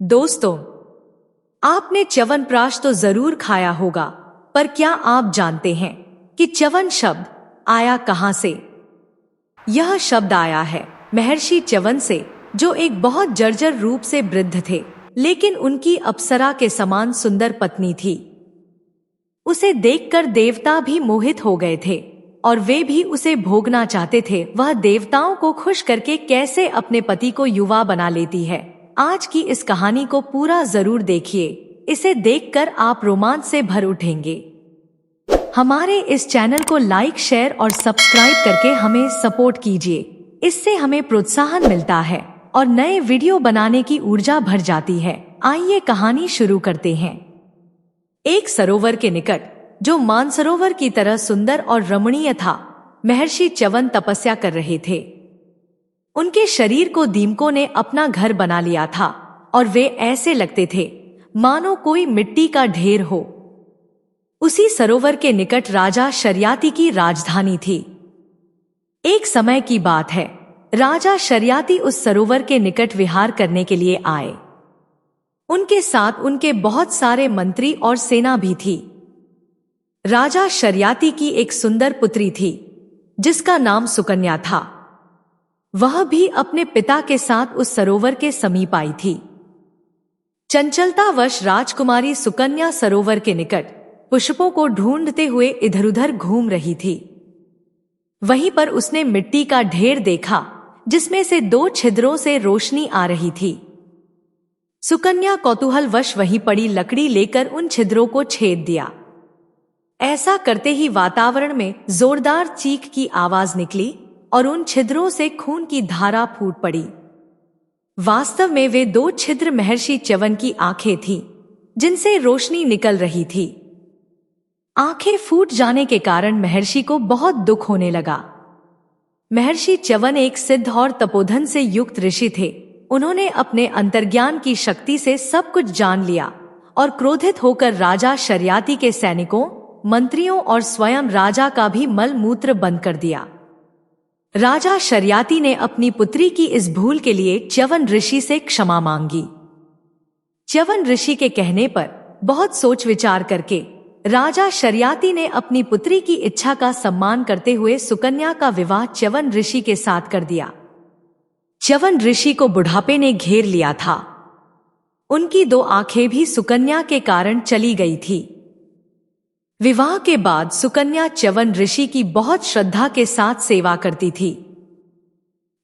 दोस्तों, आपने च्यवनप्राश तो जरूर खाया होगा, पर क्या आप जानते हैं कि च्यवन शब्द आया कहां से? यह शब्द आया है महर्षि च्यवन से, जो एक बहुत जर्जर रूप से वृद्ध थे, लेकिन उनकी अप्सरा के समान सुंदर पत्नी थी। उसे देखकर देवता भी मोहित हो गए थे और वे भी उसे भोगना चाहते थे। वह देवताओं को खुश करके कैसे अपने पति को युवा बना लेती है। आज की इस कहानी को पूरा जरूर देखिए। इसे देखकर आप रोमांच से भर उठेंगे। हमारे इस चैनल को लाइक, शेयर और सब्सक्राइब करके हमें सपोर्ट कीजिए। इससे हमें प्रोत्साहन मिलता है और नए वीडियो बनाने की ऊर्जा भर जाती है। आइए कहानी शुरू करते हैं। एक सरोवर के निकट, जो मानसरोवर की तरह सुंदर और रमणीय था, महर्षि च्यवन तपस्या कर रहे थे। उनके शरीर को दीमकों ने अपना घर बना लिया था और वे ऐसे लगते थे मानो कोई मिट्टी का ढेर हो। उसी सरोवर के निकट राजा शर्याति की राजधानी थी। एक समय की बात है, राजा शर्याति उस सरोवर के निकट विहार करने के लिए आए। उनके साथ उनके बहुत सारे मंत्री और सेना भी थी। राजा शर्याति की एक सुंदर पुत्री थी, जिसका नाम सुकन्या था। वह भी अपने पिता के साथ उस सरोवर के समीप आई थी। चंचलतावश राजकुमारी सुकन्या सरोवर के निकट पुष्पों को ढूंढते हुए इधर उधर घूम रही थी। वहीं पर उसने मिट्टी का ढेर देखा, जिसमें से 2 छिद्रों से रोशनी आ रही थी। सुकन्या कौतूहलवश वहीं पड़ी लकड़ी लेकर उन छिद्रों को छेद दिया। ऐसा करते ही वातावरण में जोरदार चीख की आवाज निकली और उन छिद्रों से खून की धारा फूट पड़ी। वास्तव में वे 2 छिद्र महर्षि च्यवन की आंखें थीं, जिनसे रोशनी निकल रही थी। आंखें फूट जाने के कारण महर्षि को बहुत दुख होने लगा। महर्षि च्यवन एक सिद्ध और तपोधन से युक्त ऋषि थे। उन्होंने अपने अंतर्ज्ञान की शक्ति से सब कुछ जान लिया और क्रोधित होकर राजा शर्याति के सैनिकों, मंत्रियों और स्वयं राजा का भी मल मूत्र बंद कर दिया। राजा शर्याति ने अपनी पुत्री की इस भूल के लिए च्यवन ऋषि से क्षमा मांगी। च्यवन ऋषि के कहने पर बहुत सोच विचार करके राजा शर्याति ने अपनी पुत्री की इच्छा का सम्मान करते हुए सुकन्या का विवाह च्यवन ऋषि के साथ कर दिया। च्यवन ऋषि को बुढ़ापे ने घेर लिया था। उनकी 2 आंखें भी सुकन्या के कारण चली गई थी। विवाह के बाद सुकन्या च्यवन ऋषि की बहुत श्रद्धा के साथ सेवा करती थी।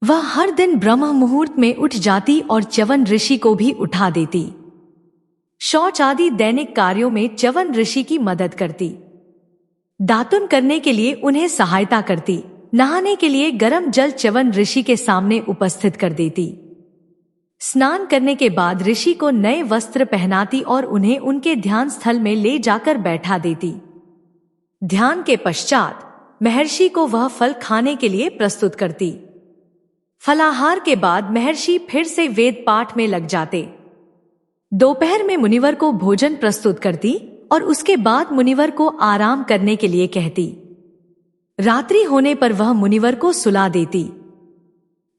वह हर दिन ब्रह्म मुहूर्त में उठ जाती और च्यवन ऋषि को भी उठा देती। शौच आदि दैनिक कार्यों में च्यवन ऋषि की मदद करती। दातुन करने के लिए उन्हें सहायता करती। नहाने के लिए गर्म जल च्यवन ऋषि के सामने उपस्थित कर देती। स्नान करने के बाद ऋषि को नए वस्त्र पहनाती और उन्हें उनके ध्यान स्थल में ले जाकर बैठा देती। ध्यान के पश्चात महर्षि को वह फल खाने के लिए प्रस्तुत करती। फलाहार के बाद महर्षि फिर से वेद पाठ में लग जाते। दोपहर में मुनिवर को भोजन प्रस्तुत करती और उसके बाद मुनिवर को आराम करने के लिए कहती। रात्रि होने पर वह मुनिवर को सुला देती।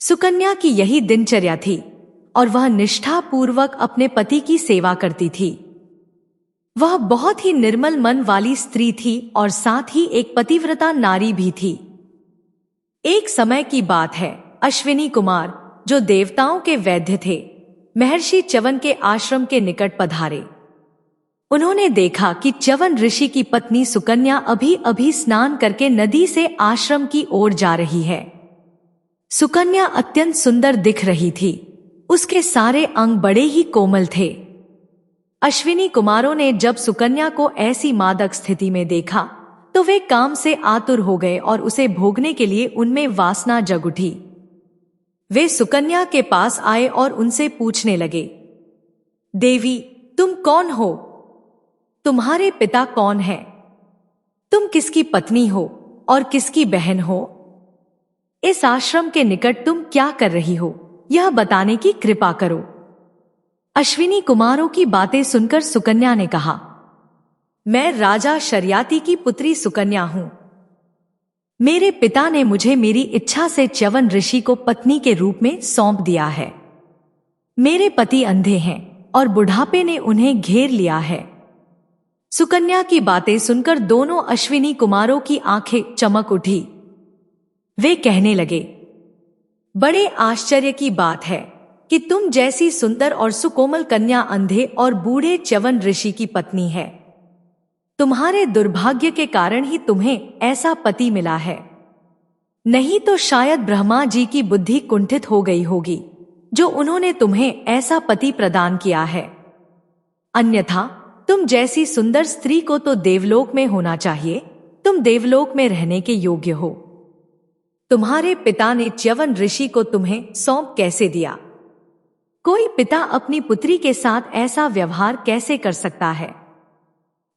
सुकन्या की यही दिनचर्या थी और वह निष्ठा पूर्वक अपने पति की सेवा करती थी। वह बहुत ही निर्मल मन वाली स्त्री थी और साथ ही एक पतिव्रता नारी भी थी। एक समय की बात है, अश्विनी कुमार, जो देवताओं के वैद्य थे, महर्षि च्यवन के आश्रम के निकट पधारे। उन्होंने देखा कि च्यवन ऋषि की पत्नी सुकन्या अभी अभी स्नान करके नदी से आश्रम की ओर जा रही है। सुकन्या अत्यंत सुंदर दिख रही थी। उसके सारे अंग बड़े ही कोमल थे। अश्विनी कुमारों ने जब सुकन्या को ऐसी मादक स्थिति में देखा तो वे काम से आतुर हो गए और उसे भोगने के लिए उनमें वासना जग उठी। वे सुकन्या के पास आए और उनसे पूछने लगे, देवी, तुम कौन हो? तुम्हारे पिता कौन हैं? तुम किसकी पत्नी हो और किसकी बहन हो? इस आश्रम के निकट तुम क्या कर रही हो, यह बताने की कृपा करो। अश्विनी कुमारों की बातें सुनकर सुकन्या ने कहा, मैं राजा शर्याति की पुत्री सुकन्या हूं। मेरे पिता ने मुझे मेरी इच्छा से च्यवन ऋषि को पत्नी के रूप में सौंप दिया है। मेरे पति अंधे हैं और बुढ़ापे ने उन्हें घेर लिया है। सुकन्या की बातें सुनकर दोनों अश्विनी कुमारों की आंखें चमक उठी। वे कहने लगे, बड़े आश्चर्य की बात है कि तुम जैसी सुंदर और सुकोमल कन्या अंधे और बूढ़े च्यवन ऋषि की पत्नी है। तुम्हारे दुर्भाग्य के कारण ही तुम्हें ऐसा पति मिला है, नहीं तो शायद ब्रह्मा जी की बुद्धि कुंठित हो गई होगी जो उन्होंने तुम्हें ऐसा पति प्रदान किया है। अन्यथा तुम जैसी सुंदर स्त्री को तो देवलोक में होना चाहिए। तुम देवलोक में रहने के योग्य हो। तुम्हारे पिता ने च्यवन ऋषि को तुम्हें सौंप कैसे दिया? कोई पिता अपनी पुत्री के साथ ऐसा व्यवहार कैसे कर सकता है?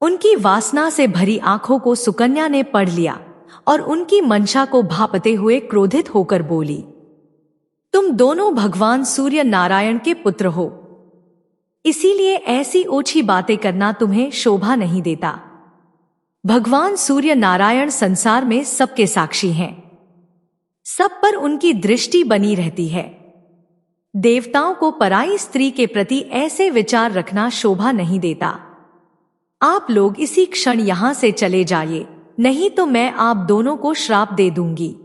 उनकी वासना से भरी आंखों को सुकन्या ने पढ़ लिया और उनकी मंशा को भांपते हुए क्रोधित होकर बोली, तुम दोनों भगवान सूर्य नारायण के पुत्र हो, इसीलिए ऐसी ओछी बातें करना तुम्हें शोभा नहीं देता। भगवान सूर्य नारायण संसार में सबके साक्षी हैं, सब पर उनकी दृष्टि बनी रहती है। देवताओं को पराई स्त्री के प्रति ऐसे विचार रखना शोभा नहीं देता। आप लोग इसी क्षण यहां से चले जाइए, नहीं तो मैं आप दोनों को श्राप दे दूंगी।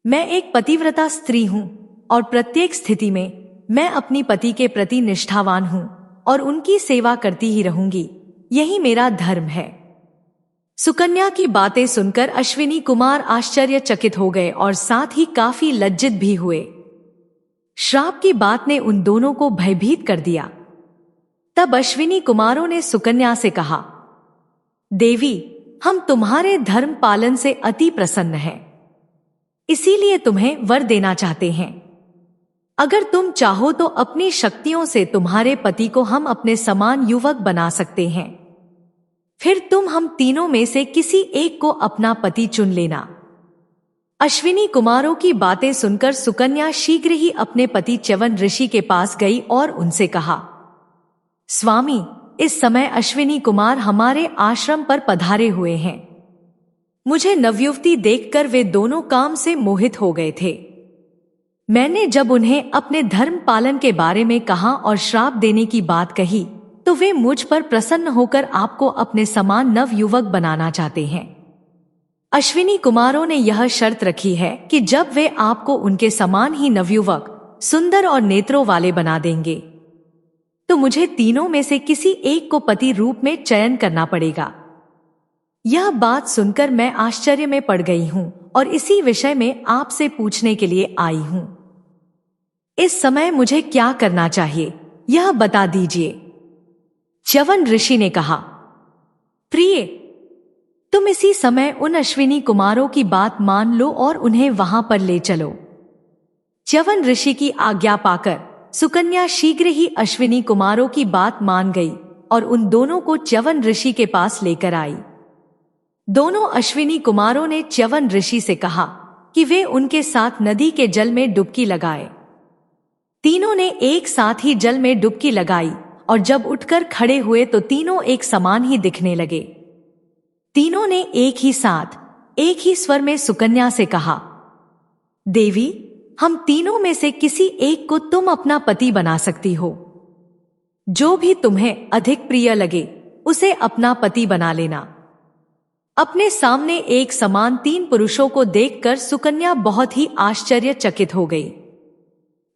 मैं एक पतिव्रता स्त्री हूं और प्रत्येक स्थिति में मैं अपनी पति के प्रति निष्ठावान हूं और उनकी सेवा करती ही रहूंगी। यही मेरा धर्म है। सुकन्या की बातें सुनकर अश्विनी कुमार आश्चर्यचकित हो गए और साथ ही काफी लज्जित भी हुए। श्राप की बात ने उन दोनों को भयभीत कर दिया। तब अश्विनी कुमारों ने सुकन्या से कहा, देवी, हम तुम्हारे धर्म पालन से अति प्रसन्न हैं, इसीलिए तुम्हें वर देना चाहते हैं। अगर तुम चाहो तो अपनी शक्तियों से तुम्हारे पति को हम अपने समान युवक बना सकते हैं। फिर तुम हम तीनों में से किसी एक को अपना पति चुन लेना। अश्विनी कुमारों की बातें सुनकर सुकन्या शीघ्र ही अपने पति च्यवन ऋषि के पास गई और उनसे कहा, स्वामी, इस समय अश्विनी कुमार हमारे आश्रम पर पधारे हुए हैं। मुझे नवयुवती देखकर वे दोनों काम से मोहित हो गए थे। मैंने जब उन्हें अपने धर्म पालन के बारे में कहा और श्राप देने की बात कही तो वे मुझ पर प्रसन्न होकर आपको अपने समान नवयुवक बनाना चाहते हैं। अश्विनी कुमारों ने यह शर्त रखी है कि जब वे आपको उनके समान ही नवयुवक, सुंदर और नेत्रों वाले बना देंगे तो मुझे तीनों में से किसी एक को पति रूप में चयन करना पड़ेगा। यह बात सुनकर मैं आश्चर्य में पड़ गई हूं और इसी विषय में आपसे पूछने के लिए आई हूं। इस समय मुझे क्या करना चाहिए, यह बता दीजिए। च्यवन ऋषि ने कहा, प्रिय, तुम इसी समय उन अश्विनी कुमारों की बात मान लो और उन्हें वहां पर ले चलो। च्यवन ऋषि की आज्ञा पाकर सुकन्या शीघ्र ही अश्विनी कुमारों की बात मान गई और उन दोनों को च्यवन ऋषि के पास लेकर आई। दोनों अश्विनी कुमारों ने च्यवन ऋषि से कहा कि वे उनके साथ नदी के जल में डुबकी लगाए। तीनों ने एक साथ ही जल में डुबकी लगाई और जब उठकर खड़े हुए तो तीनों एक समान ही दिखने लगे। तीनों ने एक ही साथ, एक ही स्वर में सुकन्या से कहा, देवी, हम तीनों में से किसी एक को तुम अपना पति बना सकती हो। जो भी तुम्हें अधिक प्रिय लगे उसे अपना पति बना लेना। अपने सामने एक समान तीन पुरुषों को देखकर सुकन्या बहुत ही आश्चर्यचकित हो गई।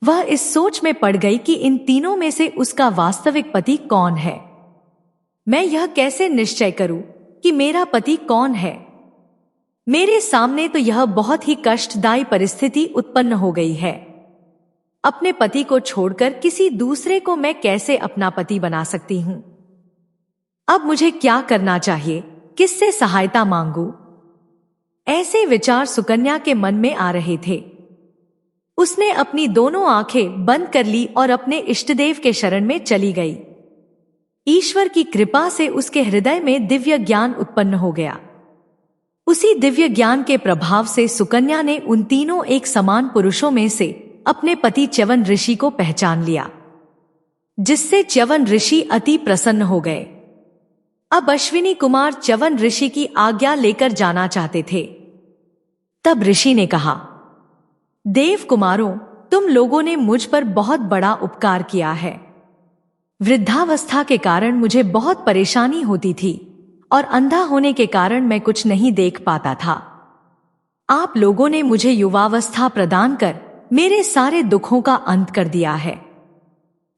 वह इस सोच में पड़ गई कि इन तीनों में से उसका वास्तविक पति कौन है। मैं यह कैसे निश्चय करूं कि मेरा पति कौन है? मेरे सामने तो यह बहुत ही कष्टदायी परिस्थिति उत्पन्न हो गई है। अपने पति को छोड़कर किसी दूसरे को मैं कैसे अपना पति बना सकती हूं? अब मुझे क्या करना चाहिए, किससे सहायता मांगूं? ऐसे विचार सुकन्या के मन में आ रहे थे। उसने अपनी दोनों आंखें बंद कर ली और अपने इष्टदेव के शरण में चली गई। ईश्वर की कृपा से उसके हृदय में दिव्य ज्ञान उत्पन्न हो गया। उसी दिव्य ज्ञान के प्रभाव से सुकन्या ने उन तीनों एक समान पुरुषों में से अपने पति च्यवन ऋषि को पहचान लिया, जिससे च्यवन ऋषि अति प्रसन्न हो गए। अब अश्विनी कुमार च्यवन ऋषि की आज्ञा लेकर जाना चाहते थे। तब ऋषि ने कहा, देव कुमारों, तुम लोगों ने मुझ पर बहुत बड़ा उपकार किया है। वृद्धावस्था के कारण मुझे बहुत परेशानी होती थी और अंधा होने के कारण मैं कुछ नहीं देख पाता था। आप लोगों ने मुझे युवावस्था प्रदान कर मेरे सारे दुखों का अंत कर दिया है।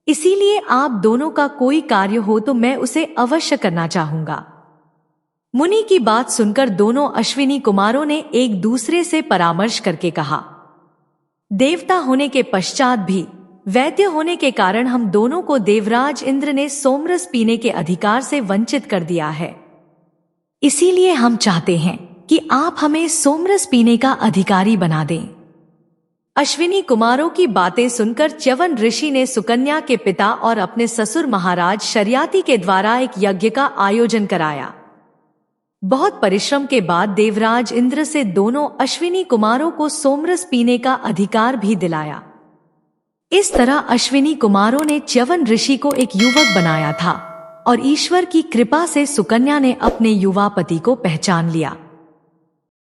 इसीलिए आप दोनों का कोई कार्य हो तो मैं उसे अवश्य करना चाहूंगा। मुनि की बात सुनकर दोनों अश्विनी कुमारों ने एक दूसरे से परामर्श करके कहा, देवता होने के पश्चात भी वैद्य होने के कारण हम दोनों को देवराज इंद्र ने सोमरस पीने के अधिकार से वंचित कर दिया है। इसीलिए हम चाहते हैं कि आप हमें सोमरस पीने का अधिकारी बना दें। अश्विनी कुमारों की बातें सुनकर च्यवन ऋषि ने सुकन्या के पिता और अपने ससुर महाराज शर्याति के द्वारा एक यज्ञ का आयोजन कराया। बहुत परिश्रम के बाद देवराज इंद्र से दोनों अश्विनी कुमारों को सोमरस पीने का अधिकार भी दिलाया। इस तरह अश्विनी कुमारों ने च्यवन ऋषि को एक युवक बनाया था और ईश्वर की कृपा से सुकन्या ने अपने युवा पति को पहचान लिया।